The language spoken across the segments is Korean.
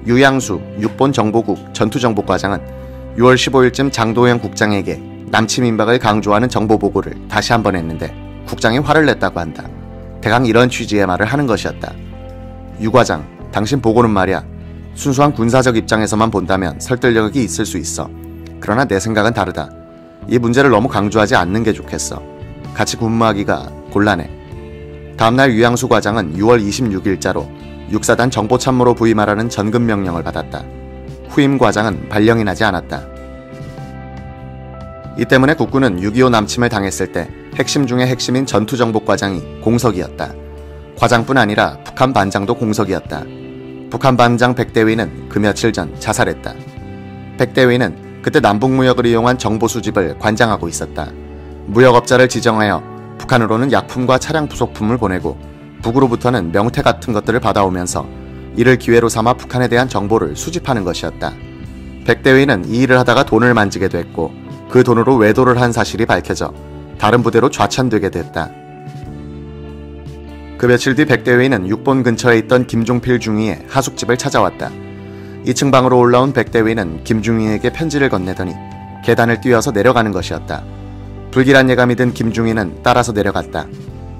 유양수 육본 정보국 전투정보과장은 6월 15일쯤 장도영 국장에게 남침 임박을 강조하는 정보보고를 다시 한번 했는데 국장이 화를 냈다고 한다. 대강 이런 취지의 말을 하는 것이었다. 유 과장, 당신 보고는 말이야. 순수한 군사적 입장에서만 본다면 설득력이 있을 수 있어. 그러나 내 생각은 다르다. 이 문제를 너무 강조하지 않는 게 좋겠어. 같이 근무하기가 곤란해. 다음날 유양수 과장은 6월 26일자로 육사단 정보참모로 부임하라는 전급 명령을 받았다. 후임 과장은 발령이 나지 않았다. 이 때문에 국군은 6.25 남침을 당했을 때 핵심 중의 핵심인 전투정보과장이 공석이었다. 과장뿐 아니라 북한 반장도 공석이었다. 북한 반장 백대위는 그 며칠 전 자살했다. 백대위는 그때 남북무역을 이용한 정보 수집을 관장하고 있었다. 무역업자를 지정하여 북한으로는 약품과 차량 부속품을 보내고 북으로부터는 명태 같은 것들을 받아오면서 이를 기회로 삼아 북한에 대한 정보를 수집하는 것이었다. 백대위는 이 일을 하다가 돈을 만지게 됐고 그 돈으로 외도를 한 사실이 밝혀져 다른 부대로 좌천되게 됐다. 그 며칠 뒤 백대위는 육본 근처에 있던 김종필 중위의 하숙집을 찾아왔다. 2층 방으로 올라온 백대위는 김중위에게 편지를 건네더니 계단을 뛰어서 내려가는 것이었다. 불길한 예감이 든 김중위는 따라서 내려갔다.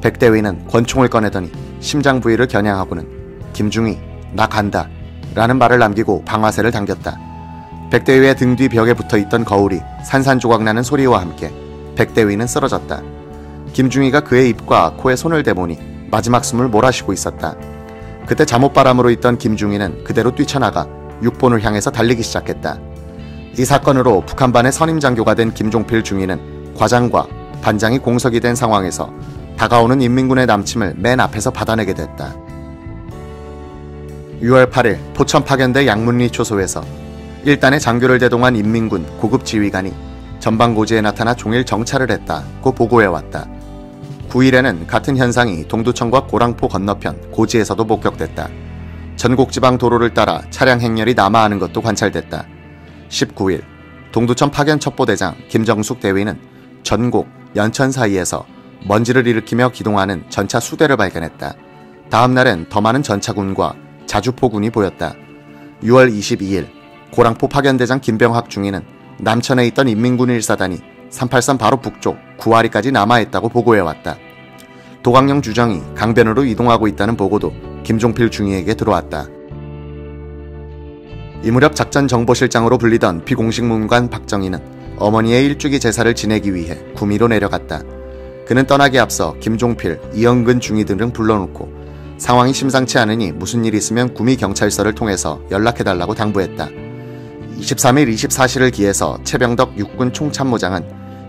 백대위는 권총을 꺼내더니 심장 부위를 겨냥하고는 김중위, 나 간다 라는 말을 남기고 방아쇠를 당겼다. 백대위의 등 뒤 벽에 붙어있던 거울이 산산조각나는 소리와 함께 백대위는 쓰러졌다. 김중위가 그의 입과 코에 손을 대보니 마지막 숨을 몰아쉬고 있었다. 그때 잠옷바람으로 있던 김중위는 그대로 뛰쳐나가 육본을 향해서 달리기 시작했다. 이 사건으로 북한반의 선임장교가 된 김종필 중위는 과장과 반장이 공석이 된 상황에서 다가오는 인민군의 남침을 맨 앞에서 받아내게 됐다. 6월 8일 포천 파견대 양문리 초소에서 1단의 장교를 대동한 인민군 고급 지휘관이 전방고지에 나타나 종일 정찰을 했다고 보고해왔다. 9일에는 같은 현상이 동두천과 고랑포 건너편 고지에서도 목격됐다. 전곡지방 도로를 따라 차량 행렬이 남하하는 것도 관찰됐다. 19일 동두천 파견 첩보대장 김정숙 대위는 전곡, 연천 사이에서 먼지를 일으키며 기동하는 전차 수대를 발견했다. 다음 날엔 더 많은 전차군과 자주포군이 보였다. 6월 22일 고랑포 파견대장 김병학 중위는 남천에 있던 인민군 1사단이 38선 바로 북쪽 구아리까지 남하했다고 보고해왔다. 도강령 주정이 강변으로 이동하고 있다는 보고도 김종필 중위에게 들어왔다. 이 무렵 작전정보실장으로 불리던 비공식 문관 박정희는 어머니의 일주기 제사를 지내기 위해 구미로 내려갔다. 그는 떠나기 앞서 김종필, 이영근 중위 등을 불러놓고 상황이 심상치 않으니 무슨 일 있으면 구미경찰서를 통해서 연락해달라고 당부했다. 23일 24시를 기해서 최병덕 육군 총참모장은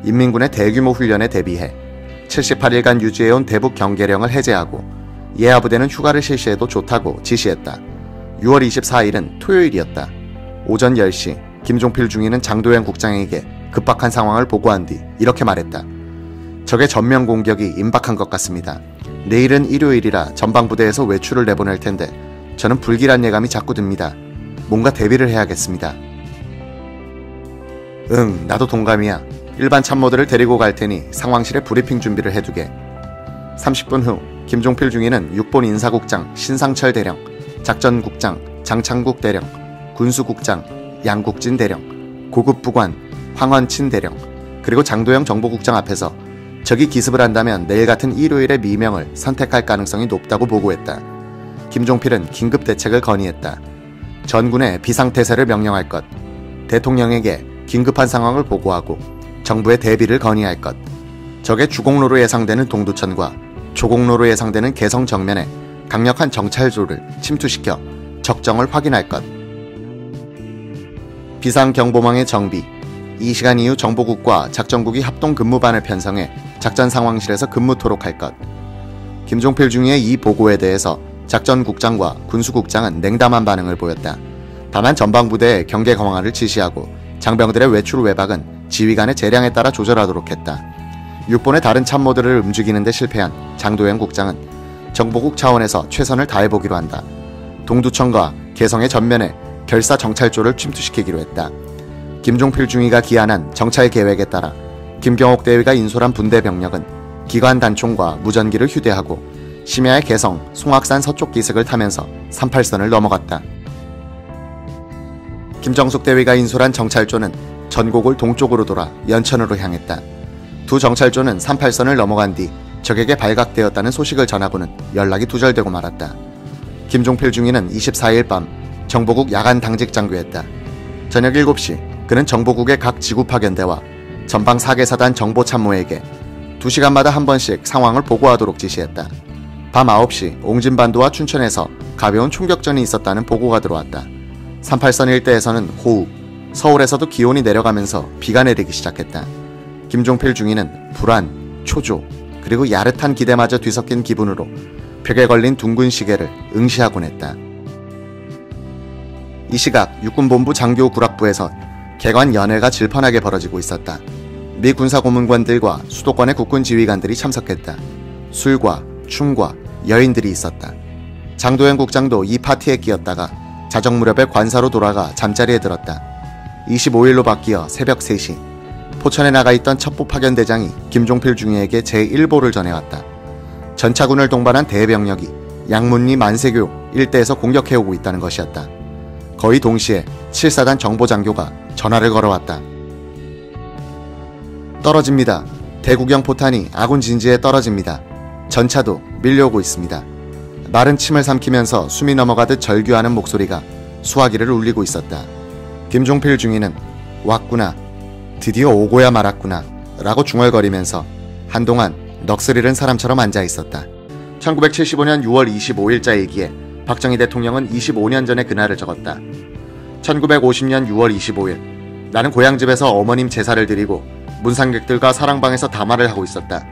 인민군의 대규모 훈련에 대비해 78일간 유지해온 대북 경계령을 해제하고 예하부대는 휴가를 실시해도 좋다고 지시했다. 6월 24일은 토요일이었다. 오전 10시 김종필 중위는 장도영 국장에게 급박한 상황을 보고한 뒤 이렇게 말했다. 적의 전면 공격이 임박한 것 같습니다. 내일은 일요일이라 전방부대에서 외출을 내보낼 텐데 저는 불길한 예감이 자꾸 듭니다. 뭔가 대비를 해야겠습니다. 응, 나도 동감이야. 일반 참모들을 데리고 갈 테니 상황실에 브리핑 준비를 해두게. 30분 후 김종필 중위는 육본 인사국장 신상철 대령, 작전국장 장창국 대령, 군수국장 양국진 대령, 고급부관 황원친 대령, 그리고 장도영 정보국장 앞에서 적이 기습을 한다면 내일 같은 일요일의 미명을 선택할 가능성이 높다고 보고했다. 김종필은 긴급 대책을 건의했다. 전군에 비상태세를 명령할 것, 대통령에게 긴급한 상황을 보고하고 정부의 대비를 건의할 것, 적의 주공로로 예상되는 동두천과 조공로로 예상되는 개성 정면에 강력한 정찰조를 침투시켜 적정을 확인할 것, 비상경보망의 정비, 이 시간 이후 정보국과 작전국이 합동 근무반을 편성해 작전 상황실에서 근무토록 할 것. 김종필 중위의 이 보고에 대해서 작전국장과 군수국장은 냉담한 반응을 보였다. 다만 전방부대의 경계 강화를 지시하고 장병들의 외출 외박은 지휘관의 재량에 따라 조절하도록 했다. 육본의 다른 참모들을 움직이는 데 실패한 장도영 국장은 정보국 차원에서 최선을 다해보기로 한다. 동두천과 개성의 전면에 결사 정찰조를 침투시키기로 했다. 김종필 중위가 기한한 정찰 계획에 따라 김경옥 대위가 인솔한 분대 병력은 기관 단총과 무전기를 휴대하고 심야의 개성, 송악산 서쪽 기슭을 타면서 38선을 넘어갔다. 김정숙 대위가 인솔한 정찰조는 전곡을 동쪽으로 돌아 연천으로 향했다. 두 정찰조는 38선을 넘어간 뒤 적에게 발각되었다는 소식을 전하고는 연락이 두절되고 말았다. 김종필 중위는 24일 밤 정보국 야간 당직 장교였다. 저녁 7시 그는 정보국의 각 지구 파견대와 전방 4개사단 정보참모에게 2시간마다 한 번씩 상황을 보고하도록 지시했다. 밤 9시 옹진반도와 춘천에서 가벼운 총격전이 있었다는 보고가 들어왔다. 38선 일대에서는 호우, 서울에서도 기온이 내려가면서 비가 내리기 시작했다. 김종필 중위는 불안, 초조, 그리고 야릇한 기대마저 뒤섞인 기분으로 벽에 걸린 둥근 시계를 응시하곤 했다. 이 시각 육군본부 장교 구락부에서 개관 연회가 질펀하게 벌어지고 있었다. 미 군사고문관들과 수도권의 국군 지휘관들이 참석했다. 술과 춤과 여인들이 있었다. 장도영 국장도 이 파티에 끼었다가 자정 무렵에 관사로 돌아가 잠자리에 들었다. 25일로 바뀌어 새벽 3시 포천에 나가 있던 첩보 파견대장이 김종필 중위에게 제1보를 전해왔다. 전차군을 동반한 대병력이 양문리 만세교 일대에서 공격해오고 있다는 것이었다. 거의 동시에 7사단 정보장교가 전화를 걸어왔다. 떨어집니다. 대구경 포탄이 아군 진지에 떨어집니다. 전차도 밀려오고 있습니다. 마른 침을 삼키면서 숨이 넘어가듯 절규하는 목소리가 수화기를 울리고 있었다. 김종필 중위는 왔구나, 드디어 오고야 말았구나 라고 중얼거리면서 한동안 넋을 잃은 사람처럼 앉아있었다. 1975년 6월 25일자 일기에 박정희 대통령은 25년 전의 그날을 적었다. 1950년 6월 25일 나는 고향집에서 어머님 제사를 드리고 문상객들과 사랑방에서 담화를 하고 있었다.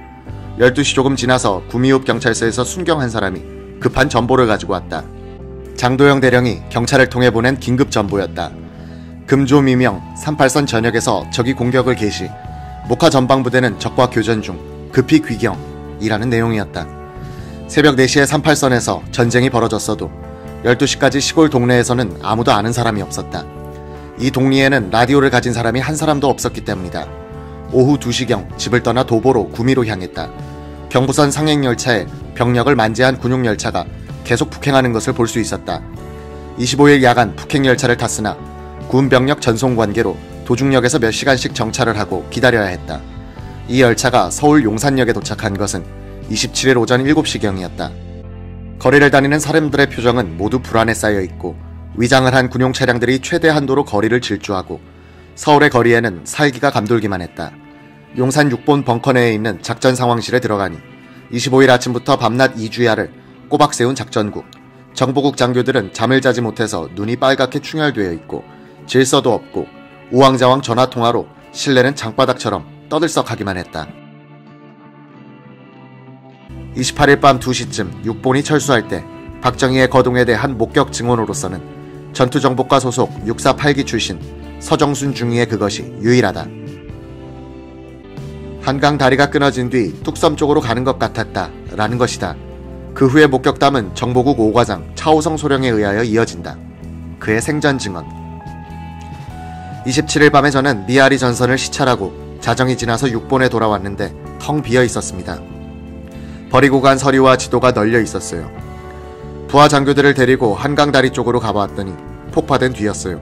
12시 조금 지나서 구미읍 경찰서에서 순경 한 사람이 급한 전보를 가지고 왔다. 장도영 대령이 경찰을 통해 보낸 긴급 전보였다. 금조미명 38선 전역에서 적이 공격을 개시, 목화 전방부대는 적과 교전 중, 급히 귀경이라는 내용이었다. 새벽 4시에 38선에서 전쟁이 벌어졌어도 12시까지 시골 동네에서는 아무도 아는 사람이 없었다. 이 동리에는 라디오를 가진 사람이 한 사람도 없었기 때문이다. 오후 2시경 집을 떠나 도보로 구미로 향했다. 경부선 상행열차에 병력을 만재한 군용열차가 계속 북행하는 것을 볼 수 있었다. 25일 야간 북행열차를 탔으나 군 병력 전송 관계로 도중역에서 몇 시간씩 정차를 하고 기다려야 했다. 이 열차가 서울 용산역에 도착한 것은 27일 오전 7시경이었다. 거리를 다니는 사람들의 표정은 모두 불안에 쌓여 있고 위장을 한 군용 차량들이 최대 한도로 거리를 질주하고 서울의 거리에는 살기가 감돌기만 했다. 용산 6본 벙커 내에 있는 작전 상황실에 들어가니 25일 아침부터 밤낮 2주야를 꼬박 세운 작전국, 정보국 장교들은 잠을 자지 못해서 눈이 빨갛게 충혈되어 있고 질서도 없고 우왕좌왕 전화통화로 실내는 장바닥처럼 떠들썩하기만 했다. 28일 밤 2시쯤 6본이 철수할 때 박정희의 거동에 대한 목격 증언으로서는 전투정보과 소속 648기 출신 서정순 중위의 그것이 유일하다. 한강 다리가 끊어진 뒤 뚝섬 쪽으로 가는 것 같았다 라는 것이다. 그 후에 목격담은 정보국 5과장 차오성 소령에 의하여 이어진다. 그의 생전 증언. 27일 밤에 저는 미아리 전선을 시찰하고 자정이 지나서 6본에 돌아왔는데 텅 비어 있었습니다. 버리고 간 서류와 지도가 널려 있었어요. 부하 장교들을 데리고 한강 다리 쪽으로 가보았더니 폭파된 뒤였어요.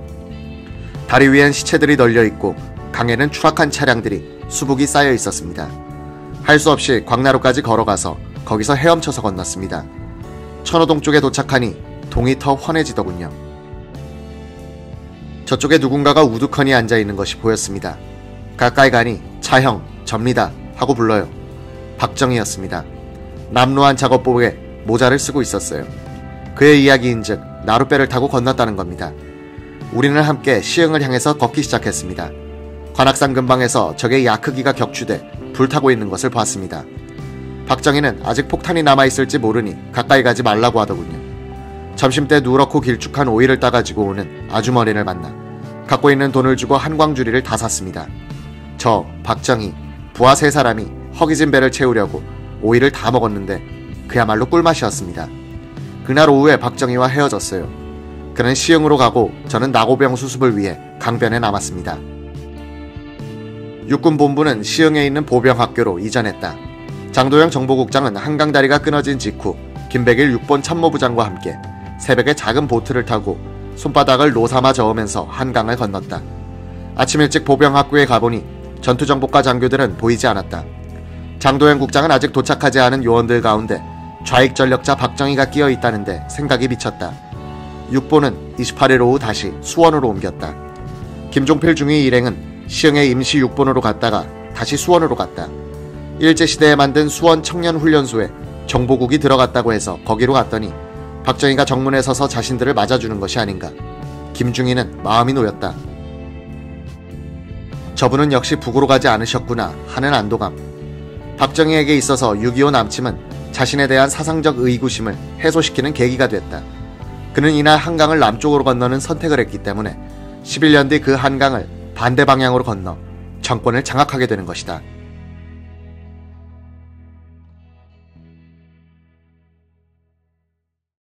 다리 위엔 시체들이 널려 있고 강에는 추락한 차량들이 수북이 쌓여 있었습니다. 할 수 없이 광나루까지 걸어가서 거기서 헤엄쳐서 건넜습니다. 천호동 쪽에 도착하니 동이 더 환해지더군요. 저쪽에 누군가가 우두커니 앉아있는 것이 보였습니다. 가까이 가니 차형, 접니다 하고 불러요. 박정희였습니다. 남루한 작업복에 모자를 쓰고 있었어요. 그의 이야기인즉 나룻배를 타고 건넜다는 겁니다. 우리는 함께 시흥을 향해서 걷기 시작했습니다. 관악산 근방에서 적의 야크기가 격추돼 불타고 있는 것을 봤습니다. 박정희는 아직 폭탄이 남아있을지 모르니 가까이 가지 말라고 하더군요. 점심때 누렇고 길쭉한 오이를 따가지고 오는 아주머니를 만나 갖고 있는 돈을 주고 한광주리를 다 샀습니다. 저, 박정희, 부하 3사람이 허기진 배를 채우려고 오이를 다 먹었는데 그야말로 꿀맛이었습니다. 그날 오후에 박정희와 헤어졌어요. 그는 시흥으로 가고 저는 나고병 수습을 위해 강변에 남았습니다. 육군본부는 시흥에 있는 보병학교로 이전했다. 장도영 정보국장은 한강다리가 끊어진 직후 김백일 6본 참모부장과 함께 새벽에 작은 보트를 타고 손바닥을 노삼아 저으면서 한강을 건넜다. 아침 일찍 보병학교에 가보니 전투정보과 장교들은 보이지 않았다. 장도영 국장은 아직 도착하지 않은 요원들 가운데 좌익전력자 박정희가 끼어 있다는데 생각이 미쳤다. 육보는 28일 오후 다시 수원으로 옮겼다. 김종필 중위 일행은 시흥의 임시 육본으로 갔다가 다시 수원으로 갔다. 일제시대에 만든 수원 청년훈련소에 정보국이 들어갔다고 해서 거기로 갔더니 박정희가 정문에 서서 자신들을 맞아주는 것이 아닌가. 김중희는 마음이 놓였다. 저분은 역시 북으로 가지 않으셨구나 하는 안도감. 박정희에게 있어서 6.25 남침은 자신에 대한 사상적 의구심을 해소시키는 계기가 됐다. 그는 이날 한강을 남쪽으로 건너는 선택을 했기 때문에 11년 뒤 그 한강을 반대 방향으로 건너 정권을 장악하게 되는 것이다.